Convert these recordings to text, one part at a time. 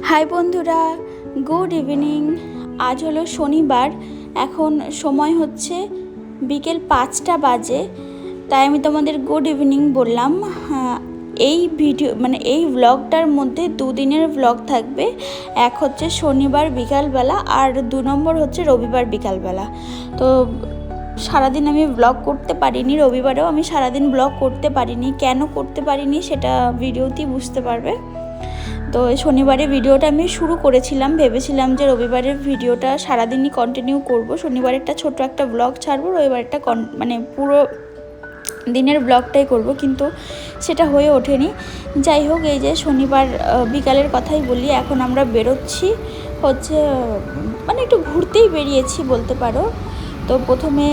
High বন্ধুরা, good evening. আজ হলো শনিবার, এখন সময় হচ্ছে বিকেল 5টা বাজে, তাই আমি তোমাদের গুড ইভিনিং বললাম। এই ভিডিও এই ব্লগটার মধ্যে দুদিনের ব্লগ থাকবে। এক হচ্ছে শনিবার বিকালবেলা আর 2 নম্বর হচ্ছে রবিবার বিকালবেলা। তো সারাদিন আমি ব্লগ করতে পারিনি, রবিবারেও আমি সারাদিন ব্লগ করতে পারিনি। কেন করতে পারিনি সেটা ভিডিওতেই বুঝতে পারবে। তো শনিবারের ভিডিওটা আমি শুরু করেছিলাম, ভেবেছিলাম যে রবিবারের ভিডিওটা সারাদিনই কন্টিনিউ করব। শনিবারেরটা ছোট একটা ব্লগ ছাড়বো, রবিবারেরটা পুরো দিনের ব্লগটাই করব, কিন্তু সেটা হয়ে ওঠেনি। যাই হোক, এই যে শনিবার বিকালের কথাই বলি। এখন আমরা বেরোচ্ছি হচ্ছে একটু ঘুরতেই বেরিয়েছি বলতে পারো। তো প্রথমে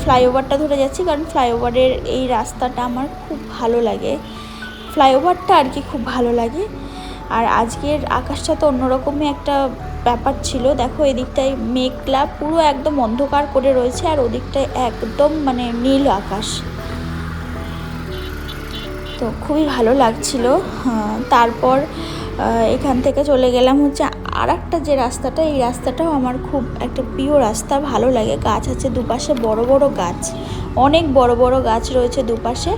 ফ্লাইওভারটা ধরে যাচ্ছি, কারণ ফ্লাইওভারের এই রাস্তাটা আমার খুব ভালো লাগে, ফ্লাইওভারটা আর কি খুব ভালো লাগে। আর আজকের আকাশটা তো অন্যরকমই একটা ব্যাপার ছিল। দেখো, এদিকটায় মেঘলা পুরো একদম অন্ধকার করে রয়েছে, আর ওদিকটায় একদম নীল আকাশ। তো খুবই ভালো লাগছিল। তারপর এখান থেকে চলে গেলাম হচ্ছে আর একটা যে রাস্তাটা, এই রাস্তাটাও আমার খুব একটা প্রিয় রাস্তা, ভালো লাগে। গাছ আছে দুপাশে, বড় বড় গাছ, অনেক বড় বড় গাছ রয়েছে দুপাশে।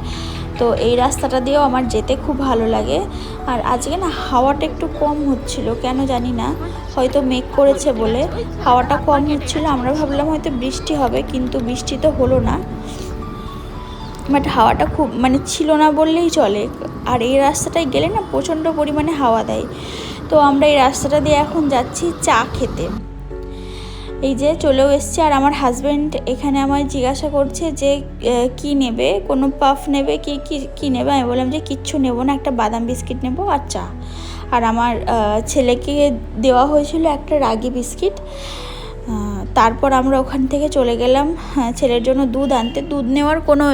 তো এই রাস্তাটা দিয়েও আমার যেতে খুব ভালো লাগে। আর আজকে না হাওয়াটা একটু কম হচ্ছিল, কেন জানি না, হয়তো মেঘ করেছে বলে হাওয়াটা কম হচ্ছিল। আমরা ভাবলাম হয়তো বৃষ্টি হবে, কিন্তু বৃষ্টি তো হলো না। বাট হাওয়াটা খুব ছিল না বললেই চলে। আর এই রাস্তাটায় গেলে না প্রচণ্ড পরিমাণে হাওয়া দেয়। তো আমরা এই রাস্তাটা দিয়ে এখন যাচ্ছি চা খেতে। এই যে চলেও এসছে, আর আমার হাজব্যান্ড এখানে আমায় জিজ্ঞাসা করছে যে কি নেবে, কোনো পাফ নেবে কি নেবে। আমি বললাম যে কিচ্ছু নেবো না, একটা বাদাম বিস্কিট নেবো আর চা। আর আমার ছেলেকে দেওয়া হয়েছিল একটা রাগি বিস্কিট। তারপর আমরা ওখান থেকে চলে গেলাম ছেলের জন্য দুধ আনতে। দুধ নেওয়ার কোনো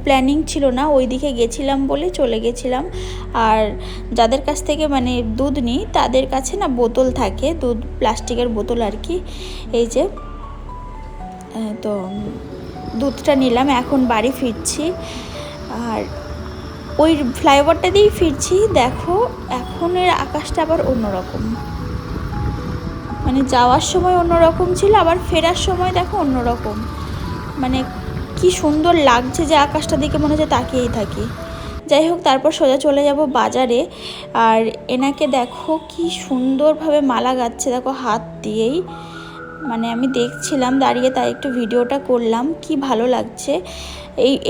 প্ল্যানিং ছিল না, ওই দিকে গেছিলাম বলে চলে গেছিলাম। আর যাদের কাছ থেকে দুধ নিই তাদের কাছে না বোতল থাকে, দুধ প্লাস্টিকের বোতল আর কি। এই যে তো দুধটা নিলাম, এখন বাড়ি ফিরছি। আর ওই ফ্লাইওভারটা দিয়েই ফিরছি। দেখো, এখনের আকাশটা আবার অন্যরকম, যাওয়ার সময় অন্যরকম ছিল, আবার ফেরার সময় দেখো অন্যরকম। কি সুন্দর লাগছে যে আকাশটা দিকে মনে হচ্ছে তাকিয়েই থাকি। যাই হোক, তারপর সোজা চলে যাব বাজারে। আর এনাকে দেখো কি সুন্দরভাবে মালা গাচ্ছে, দেখো হাত দিয়েই। আমি দেখছিলাম দাঁড়িয়ে, তাই একটু ভিডিওটা করলাম, কি ভালো লাগছে।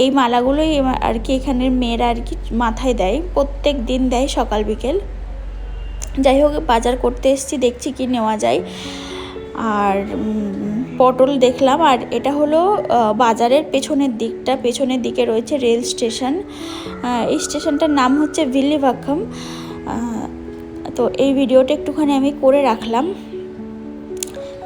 এই মালাগুলোই আর কি এখানের মেয়েরা আর কি মাথায় দেয়, প্রত্যেক দিন দেয় সকাল বিকেল। যাই হোক, বাজার করতে এসেছি, দেখছি কি নেওয়া যায়। আর পটল দেখলাম। আর এটা হলো বাজারের পেছনের দিকে রয়েছে রেল স্টেশন। এই স্টেশনটার নাম হচ্ছে ভিল্লিভাক্কাম। তো এই ভিডিওটা একটুখানি আমি করে রাখলাম।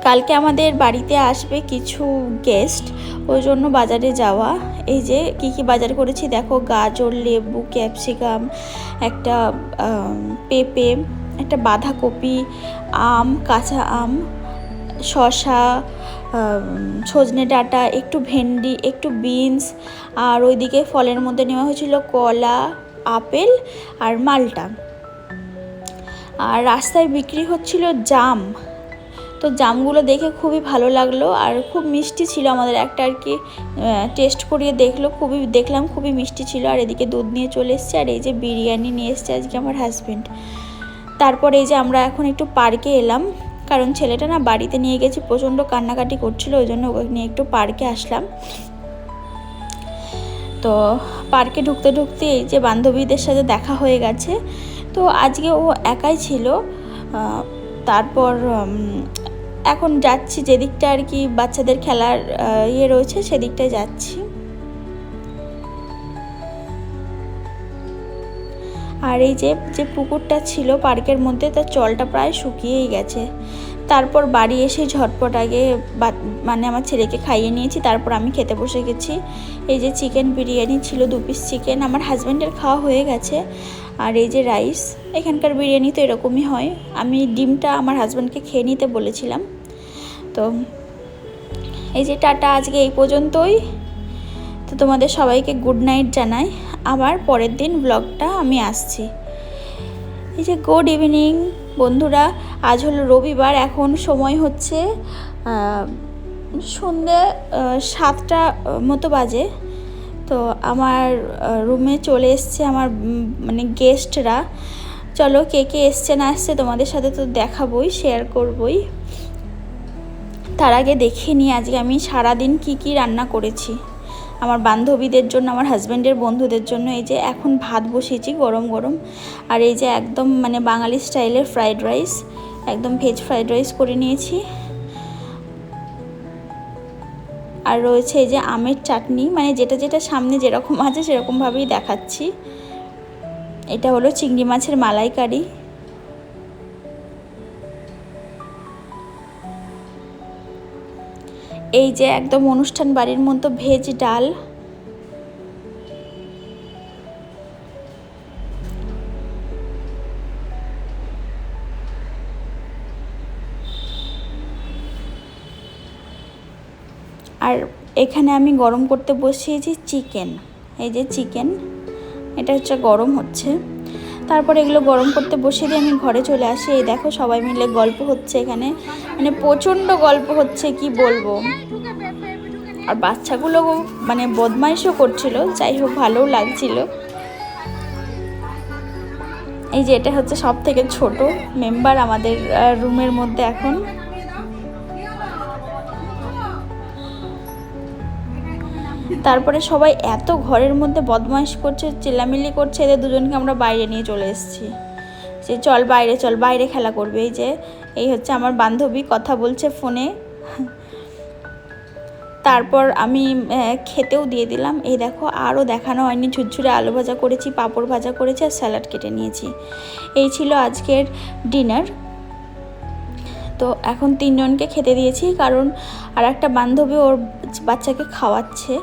কালকে আমাদের বাড়িতে আসবে কিছু গেস্ট, ওই জন্য বাজারে যাওয়া। এই যে কি বাজার করেছি দেখো, গাজর, লেবু, ক্যাপসিকাম, একটা পেঁপে, একটা বাঁধাকপি, আম, কাঁচা আম, শসা, সজনে ডাঁটা, একটু ভেন্ডি, একটু বিনস। আর ওইদিকে ফলের মধ্যে নেওয়া হয়েছিল কলা, আপেল আর মালটা। আর রাস্তায় বিক্রি হচ্ছিল জাম। তো জামগুলো দেখে খুবই ভালো লাগলো, আর খুব মিষ্টি ছিল। আমাদের একটা আর কি টেস্ট করিয়ে দেখলাম খুবই মিষ্টি ছিল। আর এদিকে দুধ নিয়ে চলে এসছে, আর এই যে বিরিয়ানি নিয়ে এসছে আজকে আমার হাজব্যান্ড। তারপর এই যে আমরা এখন একটু পার্কে এলাম, কারণ ছেলেটা না বাড়িতে নিয়ে গেছি, প্রচণ্ড কান্নাকাটি করছিল, ওই জন্য ওকে নিয়ে একটু পার্কে আসলাম। তো পার্কে ঢুকতে ঢুকতে এই যে বান্ধবীদের সাথে দেখা হয়ে গেছে। তো আজকে ও একাই ছিল। তারপর এখন যাচ্ছি যেদিকটা আর কি বাচ্চাদের খেলার রয়েছে, সেদিকটায় যাচ্ছি। আর এই যে পুকুরটা ছিল পার্কের মধ্যে, তার জলটা প্রায় শুকিয়েই গেছে। তারপর বাড়ি এসে ঝটপট আগে আমার ছেলেকে খাইয়ে নিয়েছি, তারপর আমি খেতে বসে গেছি। এই যে চিকেন বিরিয়ানি ছিল, 2 পিস চিকেন, আমার হাজব্যান্ডের খাওয়া হয়ে গেছে। আর এই যে রাইস, এখানকার বিরিয়ানি তো এরকমই হয়। আমি ডিমটা আমার হাজব্যান্ডকে খেয়ে নিতে বলেছিলাম। তো এই যে টাটা, আজকে এই পর্যন্তই। তো তোমাদের সবাইকে গুড নাইট জানাই। আবার পরের দিন ব্লগটা আমি আসছি। এই যে গুড ইভিনিং বন্ধুরা, আজ হলো রবিবার, এখন সময় হচ্ছে সন্ধ্যে 7টা মতো বাজে। তো আমার রুমে চলে এসছে আমার মানে গেস্টরা। চলো কে কে এসছে না আসছে তোমাদের সাথে তো দেখাবই, শেয়ার করবই। তার আগে দেখে নিই আজকে আমি সারাদিন কি কি রান্না করেছি আমার বান্ধবীদের জন্য, আমার হাজব্যান্ডের বন্ধুদের জন্য। এই যে এখন ভাত বসিয়েছি গরম গরম, আর এই যে একদম মানে বাঙালি স্টাইলের ফ্রাইড রাইস, একদম ভেজ ফ্রাইড রাইস করে নিয়েছি। আর রয়েছে এই যে আমের চাটনি, মানে যেটা যেটা সামনে যেরকম আছে সেরকমভাবেই দেখাচ্ছি। এটা হলো চিংড়ি মাছের মালাইকারি। এই যে একদম অনুষ্ঠান বাড়ির মতো ভেজ ডাল। আর এখানে আমি গরম করতে বসিয়েছি চিকেন। এই যে চিকেন, এটা হচ্ছে গরম হচ্ছে। তারপরে এগুলো গরম করতে বসিয়ে দিয়ে আমি ঘরে চলে আসি। এই দেখো সবাই মিলে গল্প হচ্ছে এখানে, মানে প্রচণ্ড গল্প হচ্ছে কি বলবো। আর বাচ্চাগুলো মানে বদমাইশও করছিল, যাই হোক ভালোও লাগছিল। এই যে এটা হচ্ছে সব থেকে ছোট মেম্বার আমাদের রুমের মধ্যে এখন। তারপরে সবাই এত ঘরের মধ্যে বদমাইশ করছে, চিল্লামিল্লি করছে, এদের দুজনকে আমরা বাইরে নিয়ে চলে এসেছি যে চল বাইরে, চল বাইরে খেলা করবে। এই যে এই হচ্ছে আমার বান্ধবী কথা বলছে ফোনে। তারপর আমি খেতেও দিয়ে দিলাম। এই দেখো আরও দেখানো হয়নি, ঝুরঝুরে আলু ভাজা করেছি, পাঁপড় ভাজা করেছি, আর স্যালাড কেটে নিয়েছি। এই ছিল আজকের ডিনার। তো এখন 3 জনকে খেতে দিয়েছি, কারণ আর একটা বান্ধবী ওর বাচ্চাকে খাওয়াচ্ছে।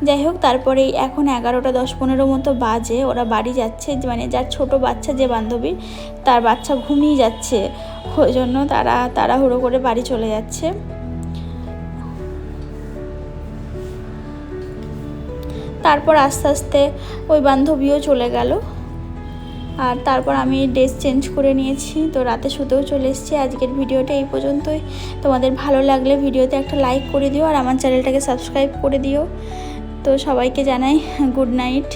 যাই হোক, তারপরে এখন 11টা 10-15 মতো বাজে, ওরা বাড়ি যাচ্ছে। মানে যার ছোট বাচ্চা, যে বান্ধবীর, তার বাচ্চা ঘুমিয়ে যাচ্ছে, ওই জন্য তারা তাড়াহুড়ো করে বাড়ি চলে যাচ্ছে। তারপর আস্তে আস্তে ওই বান্ধবীও চলে গেল। আর তারপর আমি ড্রেস চেঞ্জ করে নিয়েছি, তো রাতে শুতেও চলে এসেছি। আজকের ভিডিওটা এই পর্যন্তই। তোমাদের ভালো লাগলে ভিডিওতে একটা লাইক করে দিও, আর আমার চ্যানেলটাকে সাবস্ক্রাইব করে দিও। তো সবাইকে জানাই গুড নাইট।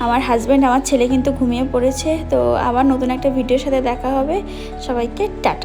আমার হাজব্যান্ড, আমার ছেলে কিন্তু ঘুমিয়ে পড়েছে। তো আবার নতুন একটা ভিডিওর সাথে দেখা হবে। সবাইকে টাটা।